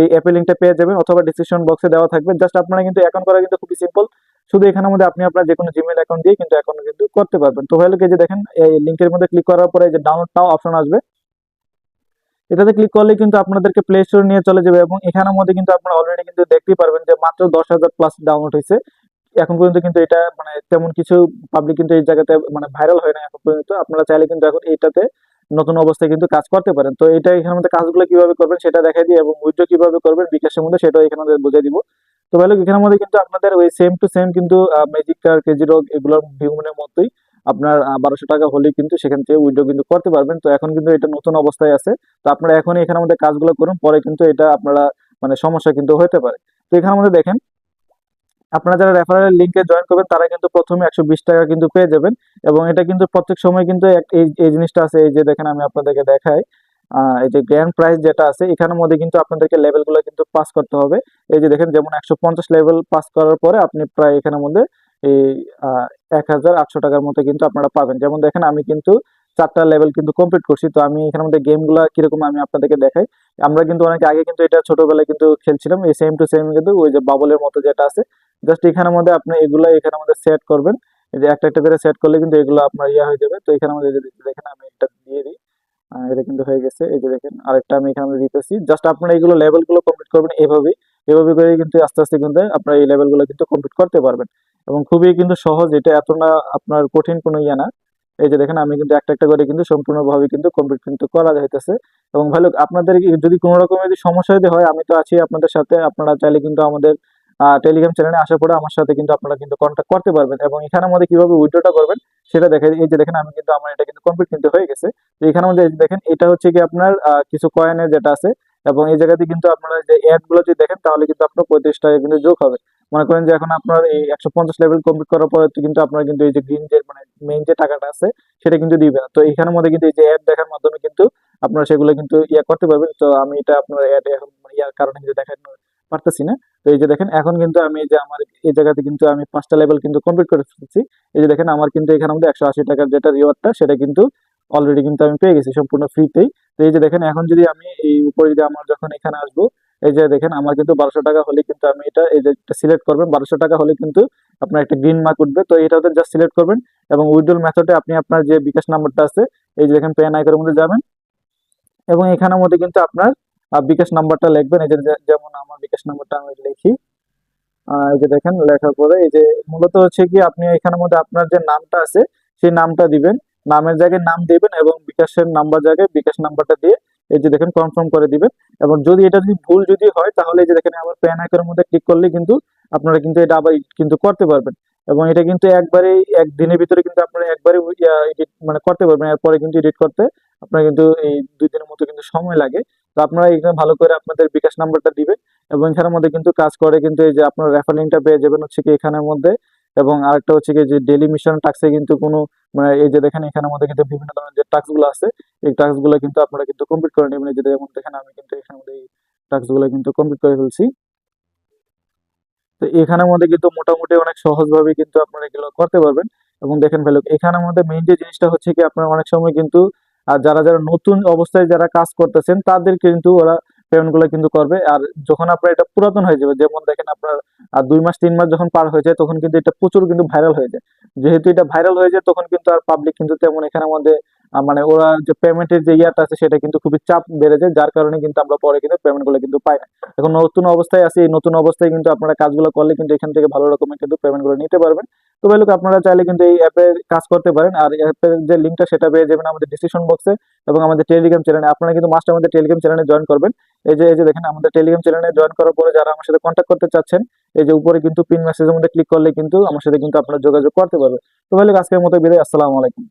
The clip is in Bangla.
এই অ্যাপের লিঙ্কটা পেয়ে যাবেন, অথবা ডিসক্রিপশন বক্সে দেওয়া থাকবে। জাস্ট আপনারা কিন্তু অ্যাকাউন্ট করা কিন্তু খুবই সিম্পল। শুধু এখানের মধ্যে আপনি আপনার যে কোনো জিমেইল অ্যাকাউন্ট দিয়ে কিন্তু অ্যাকাউন্ট কিন্তু করতে পারবেন। তো ভাই লোক, এই যে দেখেন এই লিঙ্কের মধ্যে ক্লিক করার পরে যে ডাউনলোড নাও অপশন আসবে, এটাতে ক্লিক করলে কিন্তু আপনাদেরকে প্লে স্টোর নিয়ে চলে যাবে, এবং এখানের মধ্যে কিন্তু আপনারা অলরেডি কিন্তু দেখতেই পারবেন যে মাত্র 10,000 প্লাস ডাউনলোড হয়েছে এখন পর্যন্ত। কিন্তু এটা মানে তেমন কিছু পাবলিক কিন্তু এই জায়গাতে মানে ভাইরাল হয় না এখন পর্যন্ত। আপনারা চাইলে কিন্তু এখন এইটাতে নতুন অবস্থায় কিন্তু কাজ করতে পারেন। তো এটা এখানের মধ্যে কাজগুলো কিভাবে করবেন সেটা দেখাই দিই, এবং উইথড্র কিভাবে করবেন বিকাশের মধ্যে সেটাও এখানে মধ্যে বুঝিয়ে দিব। তো ভাই লোক, এখানের মধ্যে কিন্তু আপনাদের ওই সেম টু সেম কিন্তু ম্যাজিক কার, কেজি রক এগুলোর ভিউমের মতোই আপনার 1200 টাকা হলেই কিন্তু সেখান থেকে উইথড্র কিন্তু করতে পারবেন। তো এখন কিন্তু এটা নতুন অবস্থায় আছে। তো আপনারা এখনই এখানের মধ্যে কাজগুলো করুন, পরে কিন্তু এটা আপনারা মানে সমস্যা কিন্তু হতে পারে। তো এখানের মধ্যে দেখেন, আপনারা যারা রেফারেল লিংকে জয়েন করবেন তারা কিন্তু প্রথমে 120 টাকা কিন্তু পেয়ে যাবেন। এবং এটা কিন্তু প্রত্যেক সময় কিন্তু এই জিনিসটা আছে, এই যে দেখেন আমি আপনাদেরকে দেখাই, এই যে গ্র্যান্ড প্রাইজ যেটা আছে এখানের মধ্যে কিন্তু আপনাদেরকে লেভেলগুলো কিন্তু পাস করতে হবে। এই যে দেখেন, যেমন 150 লেভেল পাস করার পরে আপনি প্রায় এখানের মধ্যে এই 1,800 টাকার মতো কিন্তু আপনারা পাবেন। যেমন দেখেন আমি কিন্তু 4টা লেভেল কিন্তু কমপ্লিট করছি। তো আমি এখানের মধ্যে গেমগুলো কিরকম আমি আপনাদেরকে দেখাই। আমরা কিন্তু অনেক আগে কিন্তু এটা ছোটবেলায় কিন্তু খেলছিলাম, এই সেম টু সেম কিন্তু ওই যে বাবলের মতো যেটা আছে। জাস্ট এখানের মধ্যে আপনি এগুলো এখানের মধ্যে সেট করবেন। এই যে একটা একটা করে সেট করলে কিন্তু এগুলো আপনার ইয়া হয়ে যাবে। তো এখানের মধ্যে যদি দেখেন আমি এটা দিয়ে দিই, এটা কিন্তু হয়ে গেছে। এই যে দেখেন আরেকটা আমি এখানে দিতেছি। জাস্ট আপনারা এইগুলো লেভেলগুলো কমপ্লিট করবেন এভাবেই, এভাবে করে কিন্তু আস্তে আস্তে কিন্তু আপনারা এই লেভেলগুলো কিন্তু কমপ্লিট করতে পারবেন। এবং খুবই কিন্তু সহজ, এটা এত না আপনার কঠিন কোনো ইয়া না। এই যে দেখেন আমি কিন্তু একটা একটা করে কিন্তু সম্পূর্ণভাবে কিন্তু কমপ্লিট কিন্তু করা যাইতেছে। এবং ভালো, আপনাদের যদি কোনো রকমের যদি সমস্যা যদি হয়, আমি তো আছি আপনাদের সাথে। আপনারা চাইলে কিন্তু আমাদের টেলিগ্রাম চ্যানেলে আসার পরে আমার সাথে কিন্তু আপনারা কিন্তু কন্ট্যাক্ট করতে পারবেন। এবং এখানের মধ্যে কিভাবে উইথড্রটা করবেন সেটা দেখেন। এই যে দেখেন আমি কিন্তু আমার এটা কিন্তু কমপ্লিট কিন্তু হয়ে গেছে। তো এখানের মধ্যে এই যে দেখেন এটা হচ্ছে কি আপনার কিছু কয়েনের যেটা আছে। এবং এই জায়গাতে কিন্তু আপনারা যে অ্যাড গুলো যদি দেখেন তাহলে কিন্তু আপনার 35 টাকা কিন্তু যোগ হবে। মনে করেন যে এখন আপনার এই 150 লেভেল কমপ্লিট করার পরে তো কিন্তু আপনার কিন্তু এই যে গ্রিন যে মানে মেইন যে টাকাটা আছে সেটা কিন্তু দিবে না। তো এখানের মধ্যে কিন্তু এই যে অ্যাড দেখার মাধ্যমে কিন্তু আপনারা সেগুলো কিন্তু ইয়া করতে পারবেন। তো আমি এটা আপনার অ্যাড এখন মানে ইয়ার কারণে কিন্তু দেখাতে পারতেছি না। তো এই যে দেখেন এখন কিন্তু আমি এই যে আমার এই জায়গাতে কিন্তু আমি 5টা লেভেল কিন্তু কমপ্লিট করে ফেলছি। এই যে দেখেন আমার কিন্তু এখানের মধ্যে 180 টাকার যেটা রিওয়ার্ডটা সেটা কিন্তু অলরেডি কিন্তু আমি পেয়ে গেছি সম্পূর্ণ ফ্রিতেই। তো এই যে দেখেন এখন যদি আমি এই উপরে যদি আমার যখন এখানে আসবো, এই যে দেখেন আমার কিন্তু 1200 টাকা হলে কিন্তু আমি এটা এই যে সিলেক্ট করবেন, 1200 টাকা হলে কিন্তু আপনার একটা গ্রিন মার্ক উঠবে। তো এটাতে জাস্ট সিলেক্ট করবেন, এবং উইথড্রল মেথডে আপনি আপনার যে বিকাশ নাম্বারটা আছে এই যে দেখেন পেন আইকনের মধ্যে যাবেন, এবং এখানের মধ্যে কিন্তু আপনার বিকাশ নাম্বারটা লিখবেন। এই যে যেমন আমার বিকাশ নাম্বারটা আমি লিখি, এই যে দেখেন লেখার পরে এই যে মূলত হচ্ছে কি আপনি এখানের মধ্যে আপনার যে নামটা আছে সেই নামটা দিবেন, নামের জায়গায় নাম দিবেন, এবং বিকাশের নাম্বার জায়গায় বিকাশ নাম্বারটা দিয়ে এই যে দেখেন কনফার্ম করে দিবেন। এবং যদি এটা যদি ভুল যদি হয় তাহলে এই যে দেখেন আবার প্যান আইকনের মধ্যে ক্লিক করলে কিন্তু আপনারা কিন্তু এটা আবার কিন্তু করতে পারবেন। এবং এটা কিন্তু একবারে একদিনের ভিতরে কিন্তু আপনারা একবারে এডিট মানে করতে পারবেন। এরপরে কিন্তু এডিট করতে আপনার কিন্তু এই 2 দিনের মতো কিন্তু সময় লাগে। তো আপনারা এখানে ভালো করে আপনাদের বিকাশ নাম্বারটা দিবেন, এবং এখানের মধ্যে কিন্তু কাজ করে কিন্তু এই যে আপনার রেফার লিংকটা পেয়ে যাবেন হচ্ছে কি এখানের মধ্যে। এবং আরেকটা হচ্ছে কি যে ডেইলি মিশন টাস্কে কিন্তু কোনো মানে এই যে দেখেন এখানের মধ্যে কিন্তু বিভিন্ন ধরনের যে টাস্ক গুলো আছে এই টাস্ক গুলো কিন্তু আপনারা কিন্তু কমপ্লিট করে নেবেন। এই যে যেমন দেখেন আমি কিন্তু এখানের মধ্যে এই টাস্ক গুলো কিন্তু কমপ্লিট করে ফেলছি। তো এখানের মধ্যে কিন্তু মোটামুটি অনেক সহজভাবে কিন্তু আপনারা এগুলো করতে পারবেন। এবং দেখেন ভাই লোক, এখানের মধ্যে মেইন যে জিনিসটা হচ্ছে কি আপনারা অনেক সময় কিন্তু যারা যারা নতুন অবস্থায় যারা কাজ করতেছেন তাদের কিন্তু ওরা পেমেন্ট গুলো কিন্তু করবে। আর যখন আপনার এটা পুরাতন হয়ে যাবে, যেমন দেখেন আপনার 2 মাস 3 মাস যখন পার হয়ে যায় তখন কিন্তু এটা প্রচুর কিন্তু ভাইরাল হয়ে যায়। যেহেতু এটা ভাইরাল হয়ে যায় তখন কিন্তু আর পাবলিক কিন্তু তেমন এখানের মধ্যে মানে ওরা যে পেমেন্টের যে ইয়াটা আছে সেটা কিন্তু খুবই চাপ বেড়ে যায়, যার কারণে কিন্তু আমরা পরে কিন্তু পেমেন্ট গুলো কিন্তু পাই না। এখন নতুন অবস্থায় আছে, এই নতুন অবস্থায় কিন্তু আপনারা কাজগুলো করলে কিন্তু এখান থেকে ভালো রকমের কিন্তু পেমেন্ট গুলো নিতে পারবেন। তো ভাই লোক, আপনারা চাইলে কিন্তু এই অ্যাপে কাজ করতে পারেন। আর অ্যাপের যে লিঙ্কটা সেটা পেয়ে যাবেন আমাদের ডিসক্রিপশন বক্সে, এবং আমাদের টেলিগ্রাম চ্যানেলে। আপনারা কিন্তু মাস্ট আমাদের টেলিগ্রাম চ্যানেলে জয়েন করবেন। এই যে দেখেন আমাদের টেলিগ্রাম চ্যানেলে জয়েন করার পরে যারা আমার সাথে কন্ট্যাক্ট করতে চাচ্ছেন, এই যে উপরে কিন্তু পিন মেসেজের মধ্যে ক্লিক করলে কিন্তু আমার সাথে কিন্তু আপনারা যোগাযোগ করতে পারবেন। তো ভাই লোক, আজকের মতো বিদায়। আসসালামু আলাইকুম।